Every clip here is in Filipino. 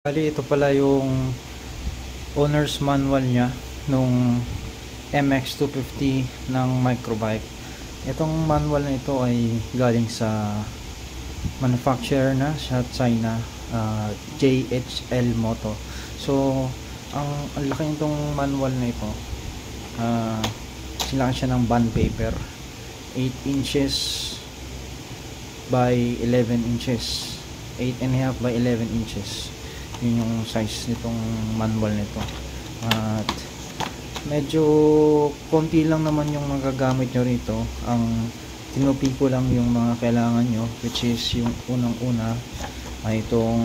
Bali, ito pala yung owner's manual niya nung MX250 ng Microbike. Itong manual na ito ay galing sa manufacturer na sa China, JHL Moto. So ang laki nitong manual na ito. Sinlaki siya ng bond paper, 8 inches by 11 inches, 8.5 by 11 inches. Yun yung size nitong manual nito. At medyo konti lang naman yung magagamit nyo rito. Ang tinupi ko lang yung mga kailangan nyo, which is yung unang una ay itong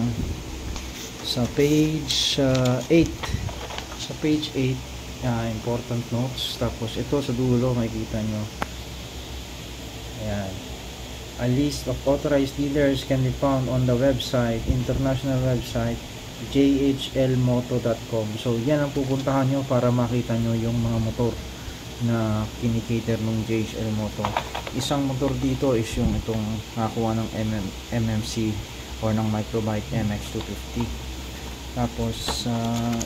sa page 8. Sa page 8, important notes. Tapos ito sa dulo makikita nyo, ayan, a list of authorized dealers can be found on the website, international website jhlmoto.com. So yan ang pupuntahan nyo para makita nyo yung mga motor na kinikater ng JHL Moto. Isang motor dito is yung itong nakakuha ng MMC or ng Microbike MX250. Tapos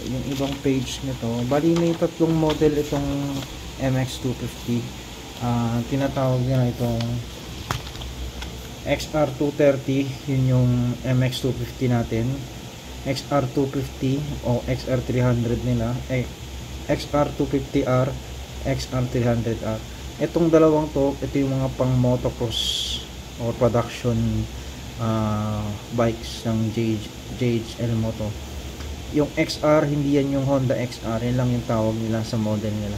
yung ibang page nito, bali may tatlong model itong MX250. Tinatawag nila itong XR230, yun yung MX250 natin. XR250 o XR300 nila, XR250R, XR300R. Itong dalawang to, ito yung mga pang motocross or production bikes ng JHL Moto. Yung XR, hindi yan yung Honda XR, yan lang yung tawag nila sa model nila.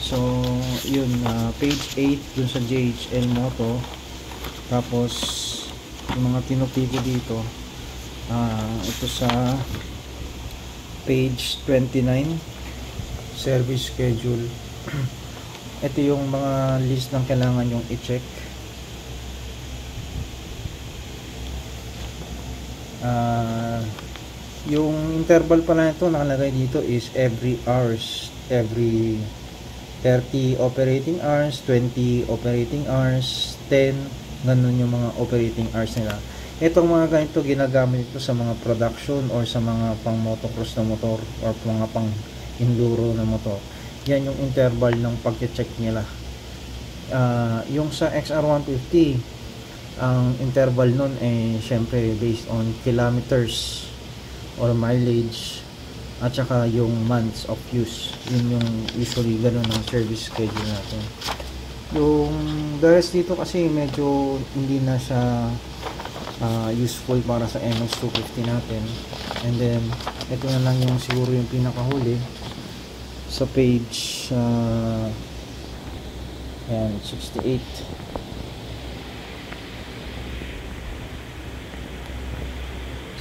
So yun, page 8 dun sa JHL Moto. Tapos yung mga tinupi ko dito, ito sa page 29, service schedule. Ito yung mga list ng kailangan yung i-check. Yung interval pala nito nakalagay dito is every hours, every 30 operating hours, 20 operating hours, 10, ganun yung mga operating hours nila. Itong mga ganito ginagamit ito sa mga production or sa mga pang motocross na motor or mga pang enduro na motor. Yan yung interval ng pag-check nila. Yung sa XR150, ang interval nun eh syempre based on kilometers or mileage at saka yung months of use. Yun yung usually ganun ang service schedule natin. Yung the rest dito kasi medyo hindi na siya useful para sa MX250 natin. And then ito na lang yung siguro yung pinakahuli sa page ayan, 68.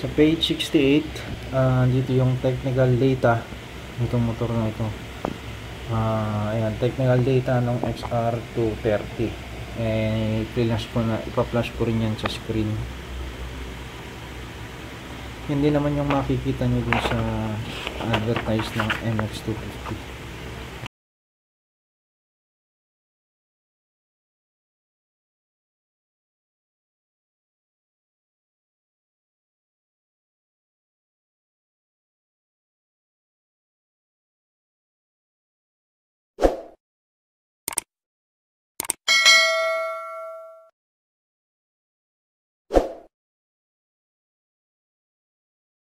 Sa page 68, dito yung technical data nitong motor na ito. Ayan, technical data ng XR230. Ipa-flash ko rin yan sa screen. Hindi naman yung makikita nyo dun sa advertise ng MX250.